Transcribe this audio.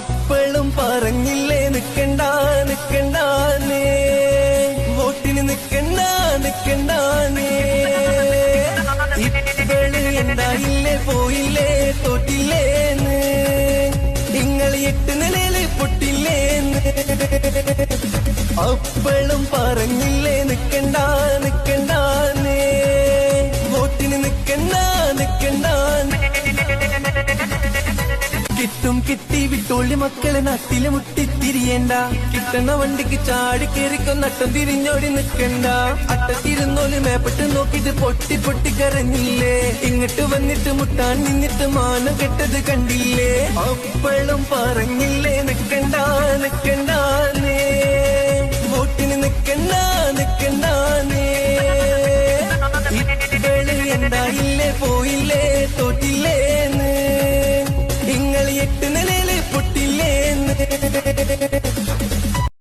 അപ്പളും പറഞ്ഞില്ലേ നിക്കണ്ട നിക്കണ്ടാനേ, വോട്ടിന് നിക്കണ്ട നിക്കണ്ടാനേ. ഇപ്പള് എന്തായില്ലേ പോയില്ലേ തോറ്റില്ലേന്ന്, നിങ്ങൾ 8 നിലയില് പൊട്ടില്ലേന്ന്. അപ്പളും പറഞ്ഞില്ലേ നിക്കണ്ട നിക്കണ്ടാനേ, വോട്ടിന് നിക്കണ്ട നിക്കണ്ടാനേ. കിട്ടും കിട്ടി വിട്ടോളി മക്കളെ നാട്ടില് മുട്ടിത്തിരിയണ്ട, കിട്ടണ വണ്ടിക്ക് ചാടി കേറിക്കൊ നട്ടം തിരിഞ്ഞോടി നിക്കണ്ട. അട്ടത്തിരുന്നോല് മേപ്പെട്ട് നോക്കിട്ട് പൊട്ടി പൊട്ടി കരഞ്ഞില്ലേ, ഇങ്ങോട്ട് വന്നിട്ട് മുട്ടാൻ നിന്നിട്ട് മാനം കെട്ടത് കണ്ടില്ലേ. അപ്പളും പറഞ്ഞില്ലേ നിക്കണ്ട നിക്കണ്ടാനേ, വോട്ടിന് നിക്കണ്ട നിക്കണ്ടാനേ. ഇപ്പള് എന്തായില്ലേ പോയില്ലേ തോറ്റില്ലേന്ന്, നിങ്ങൾ 8 നിലയില് പൊട്ടില്ലേന്ന്.